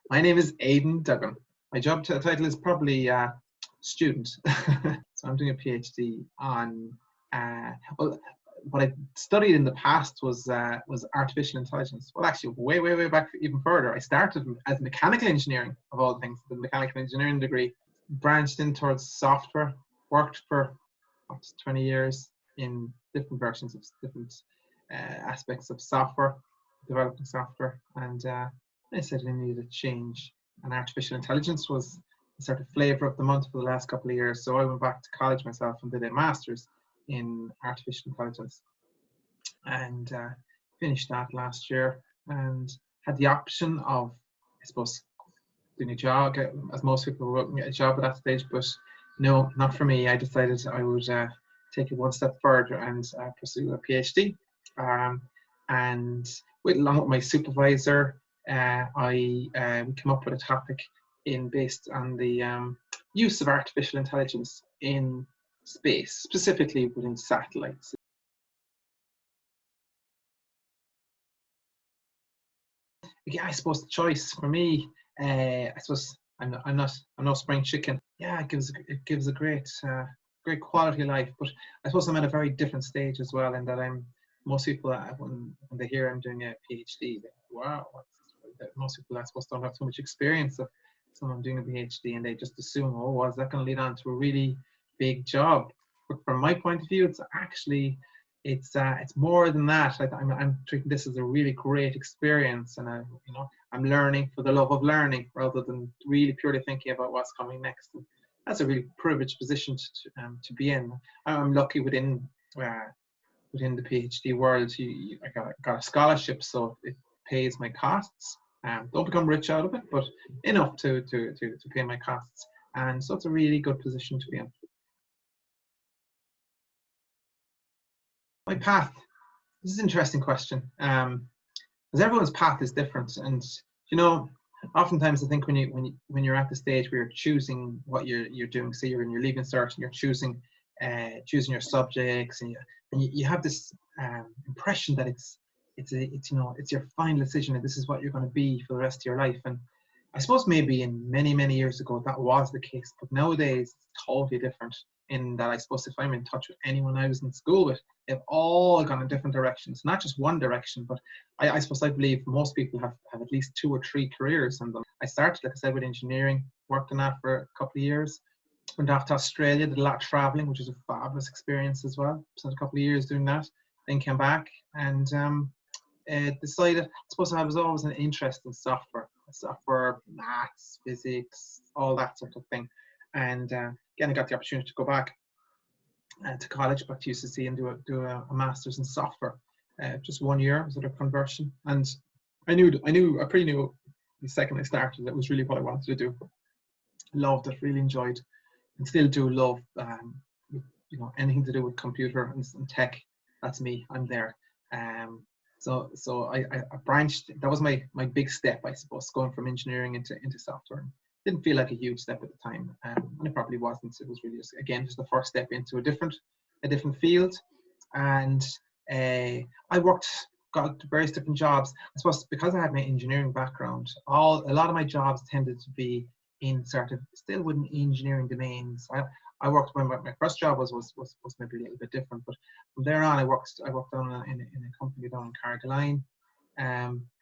My name is Aidan Duggan. My job title is probably student. So I'm doing a PhD on, well, what I studied in the past was artificial intelligence. Well, actually, way back even further. I started as mechanical engineering, of all things, the mechanical engineering degree, branched in towards software, worked for 20 years in different versions of different aspects of software, developing software, and I said I needed a change. And artificial intelligence was the sort of flavor of the month for the last couple of years. So I went back to college myself and did a master's in artificial intelligence, and finished that last year, and had the option of, I suppose, doing a job, as most people would get a job at that stage, but no, not for me. I decided I would take it one step further and pursue a PhD. Um, and along with my supervisor, we came up with a topic based on the use of artificial intelligence in space, specifically within satellites. Yeah, I suppose the choice for me, I suppose I'm no spring chicken. Yeah, it gives a great quality of life, but I suppose I'm at a very different stage as well, in that most people when they hear I'm doing a PhD, they go, wow, most people I suppose don't have so much experience of someone doing a PhD, and they just assume, oh, well, is that going to lead on to a really big job? But from my point of view, it's more than that. I'm treating this as a really great experience, and I'm learning for the love of learning rather than really purely thinking about what's coming next. And that's a really privileged position to be in. I'm lucky within the PhD world. I got a scholarship, so it pays my costs. Don't become rich out of it, but enough to pay my costs. And so it's a really good position to be in. My path. This is an interesting question, because everyone's path is different, and you know, oftentimes I think when you're at the stage where you're choosing what you're doing, say you're in your leaving cert and you're choosing your subjects, and you have this impression that it's your final decision, and this is what you're going to be for the rest of your life. And I suppose maybe in many years ago that was the case, but nowadays it's totally different. In that, I suppose if I'm in touch with anyone I was in school with, they've all gone in different directions, not just one direction. But I suppose I believe most people have at least 2 or 3 careers in them. I started, like I said, with engineering, worked on that for a couple of years, went off to Australia, did a lot of traveling, which was a fabulous experience as well. Spent a couple of years doing that, then came back and decided, I suppose I was always an interest in software, maths, physics, all that sort of thing. And again, I got the opportunity to go back to college, back to UCC, and do a master's in software. Just 1 year was a conversion, and I pretty knew the second I started that was really what I wanted to do. Loved it, really enjoyed, and still do love anything to do with computer and tech. That's me. I'm there. So I branched. That was my big step, I suppose, going from engineering into software. Didn't feel like a huge step at the time, and it probably wasn't. It was really just the first step into a different field. And I got various different jobs. I suppose because I had my engineering background, a lot of my jobs tended to be in sort of still within engineering domains. I worked when my first job was maybe a little bit different, but from there on I worked down in a company down in Carrigaline,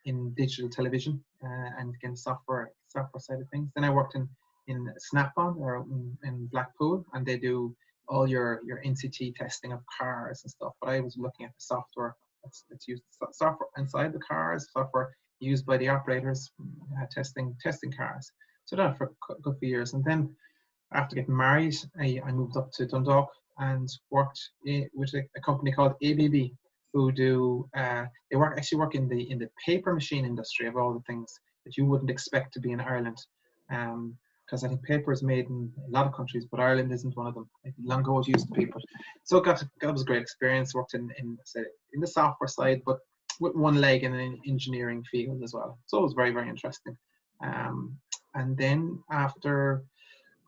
in digital television, and again software side of things. Then I worked in Snap-on or in Blackpool, and they do all your NCT testing of cars and stuff. But I was looking at the software that's used, software inside the cars, software used by the operators, testing cars. So that for a good few years, and then after getting married, I moved up to Dundalk and worked with a company called ABB, who do they actually work in the paper machine industry, of all the things that you wouldn't expect to be in Ireland, because I think paper is made in a lot of countries, but Ireland isn't one of them. Long ago it used to be, but so that was a great experience. Worked in the software side, but with one leg in an engineering field as well. So it was very interesting. And then after,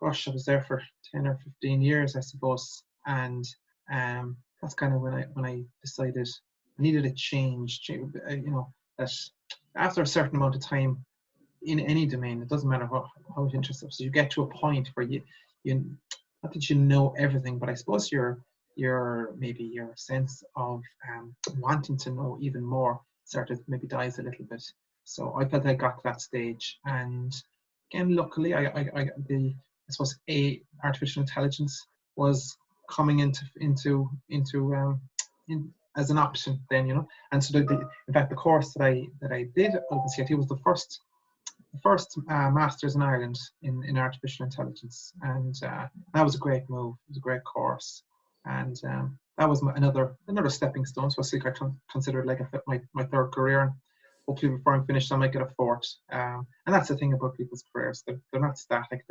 gosh, I was there for 10 or 15 years, I suppose, and that's kind of when I decided I needed a change. That after a certain amount of time, in any domain. It doesn't matter how interested. So you get to a point where you not that you know everything, but I suppose maybe your sense of wanting to know even more sort of maybe dies a little bit. So I felt I got to that stage, and again, luckily, I suppose artificial intelligence was coming as an option then, and so in fact the course that I did at OpenCIT was the first master's in Ireland in artificial intelligence, and that was a great move. It was a great course, and that was another stepping stone. So I consider it like my third career, and hopefully before I'm finished I might get a fourth. And that's the thing about people's careers, they're not static.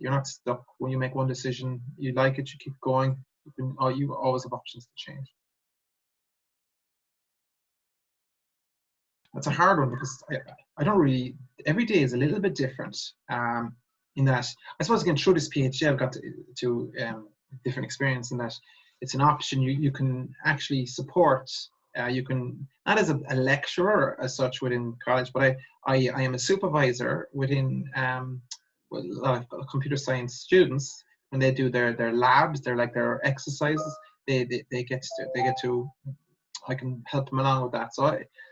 You're not stuck. When you make one decision, you like it, you keep going. You always have options to change. That's a hard one because I don't really, every day is a little bit different, in that, I suppose again, through this PhD, I've got to different experience in that it's an option you can actually support. You can, not as a lecturer as such within college, but I am a supervisor within computer science students when they do their labs, their exercises. They get to I can help them along with that.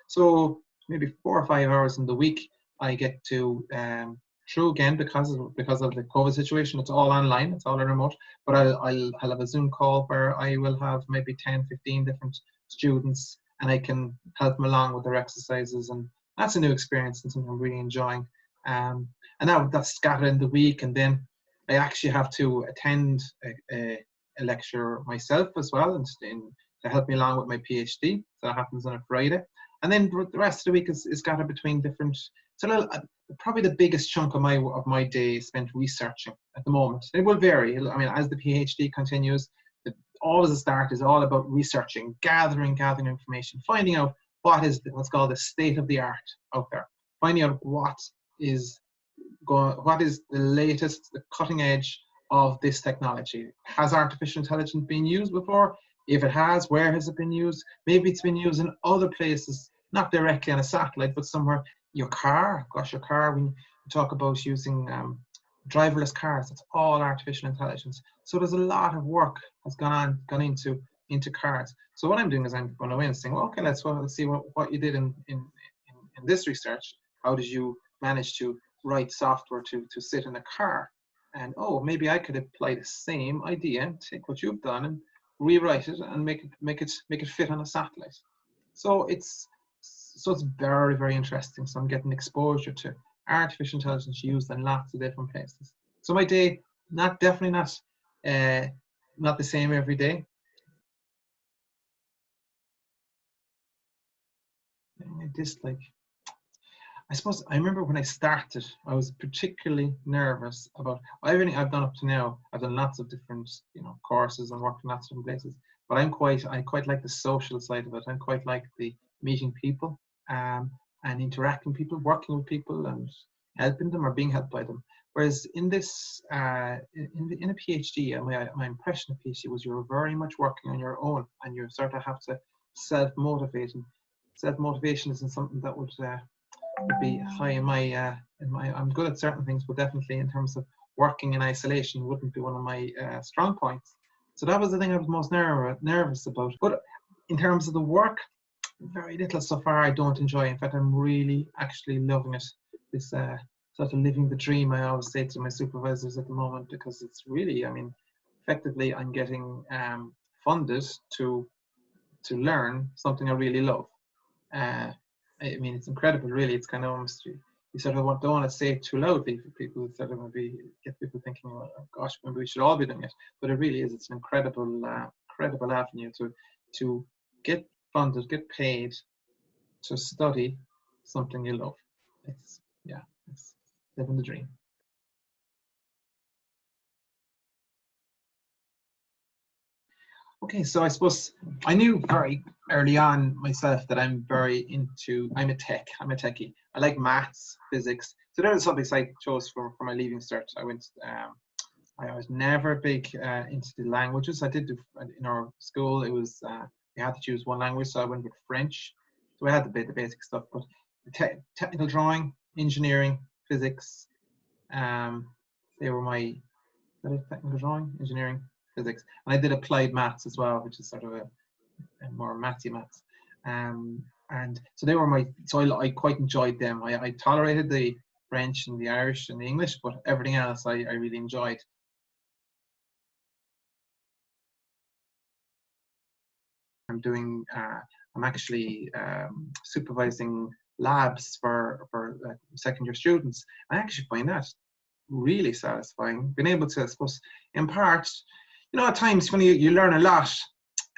So maybe 4 or 5 hours in the week I get to through again because of the COVID situation. It's all online, it's all remote. But I'll have a Zoom call where I will have maybe 10, 15 different students, and I can help them along with their exercises, and that's a new experience and something I'm really enjoying. And now that's scattered in the week, and then I actually have to attend a lecture myself as well, and to help me along with my PhD. So that happens on a Friday. And then the rest of the week is scattered between different, probably the biggest chunk of my day is spent researching at the moment. It will vary. I mean, as the PhD continues, always the start is all about researching, gathering information, finding out what's called the state of the art out there, finding out what is the latest, the cutting edge of this technology. Has artificial intelligence been used before? If it has, where has it been used? Maybe it's been used in other places, not directly on a satellite, but somewhere. Your car, when you talk about using driverless cars, it's all artificial intelligence. So there's a lot of work has gone into cars. So what I'm doing is I'm going away and saying, well, okay, let's see what you did in this research. How did you manage to write software to sit in a car? And maybe I could apply the same idea, take what you've done and rewrite it and make it fit on a satellite. So it's very, very interesting. So I'm getting exposure to artificial intelligence used in lots of different places. So my day, definitely not the same every day. I suppose I remember when I started, I was particularly nervous about everything I've done up to now. I've done lots of different, courses and worked in lots of different places. But I quite like the social side of it. I quite like the meeting people, and interacting with people, working with people, and helping them or being helped by them. Whereas in this, in a PhD, my impression of PhD was you're very much working on your own, and you sort of have to self-motivate. And self-motivation isn't something that would be high in my I'm good at certain things, but definitely in terms of working in isolation wouldn't be one of my strong points. So that was the thing I was most nervous about. But in terms of the work, very little so far I don't enjoy. In fact, I'm really actually loving it. This sort of living the dream, I always say to my supervisors at the moment, because it's really, effectively I'm getting funded to learn something I really love. It's incredible, really. It's kind of almost, you sort of don't want to say it too loudly for people, sort of maybe get people thinking, oh gosh, maybe we should all be doing it. But it really is. It's an incredible avenue to get funded, get paid to study something you love. It's living the dream. Okay, so I suppose I knew very early on myself that I'm a techie. I like maths, physics. So there are subjects I chose for my leaving cert. I was never big into the languages. I did do, in our school, it was, we had to choose one language, so I went with French. So I had the basic stuff, but technical drawing, engineering, physics. Um, they were my technical drawing, engineering, physics, and I did applied maths as well, which is sort of a more mathy maths. And so they were my. So I quite enjoyed them. I tolerated the French and the Irish and the English, but everything else I really enjoyed. I'm actually supervising labs for second year students. I actually find that really satisfying. Being able to, I suppose, impart, at times when you learn a lot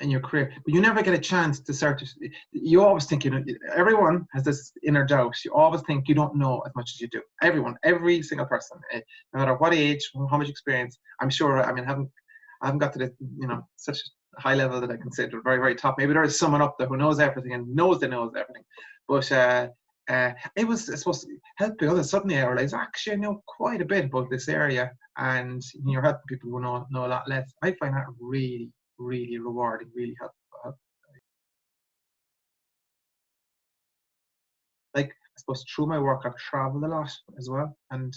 in your career, but you never get a chance to start to, you always think, everyone has this inner doubt. You always think you don't know as much as you do. Everyone, every single person, no matter what age, how much experience, I'm sure, I haven't got to the, such a high level that I can say to the very, very top. Maybe there is someone up there who knows everything and knows everything. But it was supposed to help others. Suddenly I realized, actually, I know quite a bit about this area, and you're helping people who know a lot less. I find that really, really rewarding, really helpful. Like, I suppose through my work, I've traveled a lot as well, and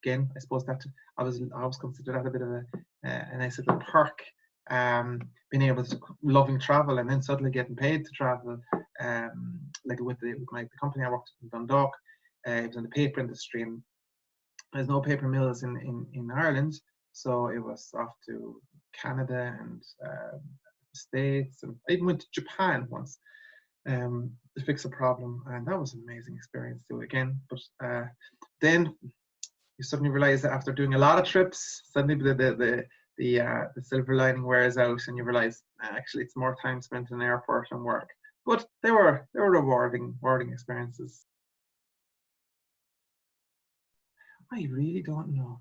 again, I suppose that I always consider that a bit of a nice little perk. Being able to loving travel and then suddenly getting paid to travel, like with the company I worked with in Dundalk, it was in the paper industry, and there's no paper mills in Ireland, so it was off to Canada and States, and I even went to Japan once to fix a problem, and that was an amazing experience too again. But then you suddenly realize that after doing a lot of trips, suddenly the silver lining wears out, and you realize actually it's more time spent in the airport and work. But they were rewarding experiences. I really don't know.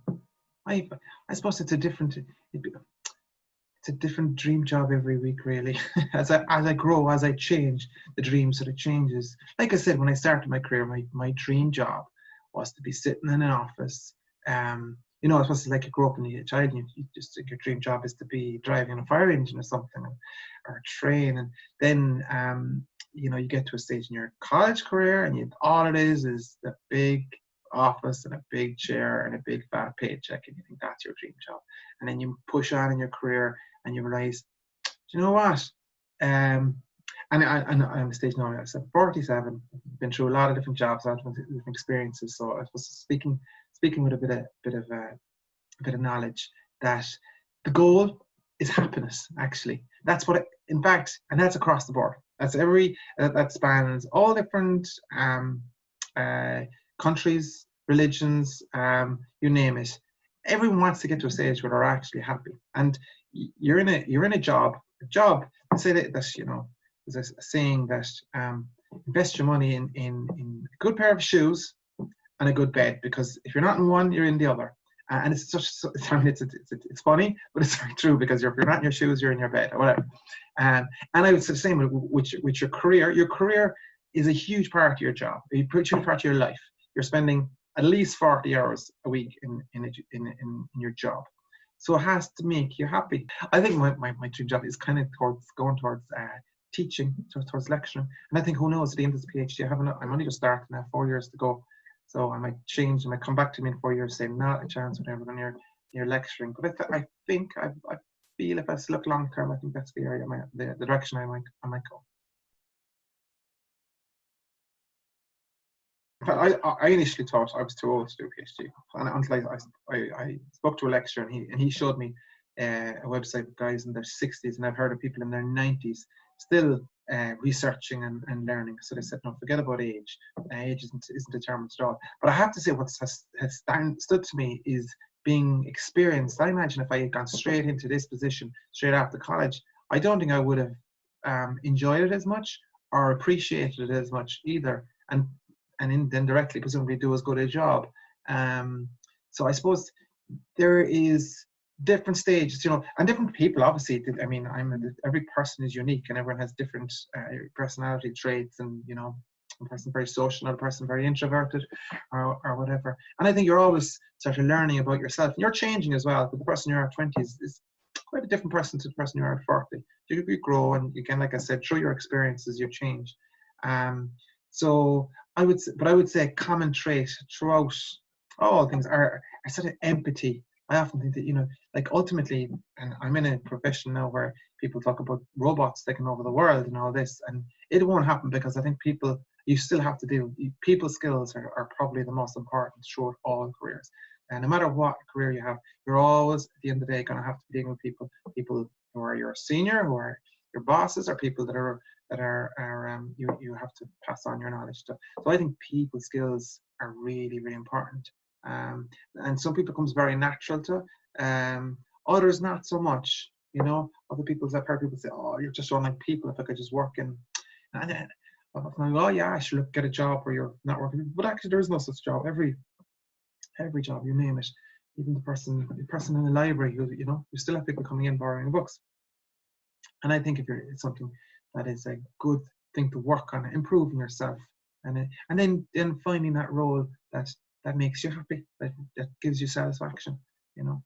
I suppose it's a different dream job every week, really. as I grow, as I change, the dream sort of changes. Like I said, when I started my career, my dream job was to be sitting in an office. It's supposed to, like, you grow up and you're a child, and you just think your dream job is to be driving a fire engine or something, or a train, and then you get to a stage in your college career, and all it is the big office and a big chair and a big fat paycheck, and you think that's your dream job. And then you push on in your career and you realize, do you know what? And I'm at a stage now, I'm 47, been through a lot of different jobs, a lot of different experiences. So I was speaking with a bit of knowledge that the goal is happiness. Actually, that's what in fact, and that's across the board. That's that spans all different countries, religions, you name it. Everyone wants to get to a stage where they're actually happy, and you're in a job. Say that there's a saying that invest your money in a good pair of shoes and a good bed, because if you're not in one, you're in the other. And it's it's funny, but it's very true, because if you're not in your shoes, you're in your bed or whatever. And I would say the same with your career. Your career is a huge part of your job, a huge part of your life. You're spending at least 40 hours a week in your job. So it has to make you happy. I think my dream job is kind of going towards teaching, towards lecturing. And I think, who knows, at the end of this PhD, I'm only just starting, I have 4 years to go. So I might change, I might come back to me in 4 years saying, not a chance, whatever, when you're lecturing. But I think, I feel, if I look long term, I think that's the area, the direction I might go. I initially thought I was too old to do a PhD, and until I spoke to a lecturer, and he showed me a website with guys in their 60s, and I've heard of people in their 90s still researching and learning. So they said, no, forget about age. Age isn't determined at all. But I have to say, what has stood to me is being experienced. I imagine if I had gone straight into this position straight after college, I don't think I would have enjoyed it as much or appreciated it as much either. And then directly, presumably, do as good a job. So I suppose there is different stages, and different people, obviously. I mean, every person is unique, and everyone has different personality traits, and one person very social, another person very introverted, or whatever. And I think you're always sort of learning about yourself, and you're changing as well. But the person you are at 20 is quite a different person to the person you are at 40. You grow, and again, like I said, through your experiences, you change. So I would say a common trait throughout all things are sort of empathy. I often think that, you know, like ultimately, and I'm in a profession now where people talk about robots taking over the world and all this, and it won't happen because I think people, you still have to deal, people skills are probably the most important throughout all careers. And no matter what career you have, you're always at the end of the day going to have to be dealing with people who are your senior, who are your bosses, or people that you have to pass on your knowledge to. So I think people skills are really, really important. And some people comes very natural to, others not so much. You know, other people, I've heard people say, "Oh, you're just unlike people. If I could just work in," and then I'm like, "Oh yeah, I should get a job where you're not working." But actually, there is no such job. Every job, you name it, even the person in the library who, you know, you still have people coming in borrowing books. And I think if it's something that is a good thing to work on, improving yourself, and then finding that role that makes you happy, that gives you satisfaction, you know.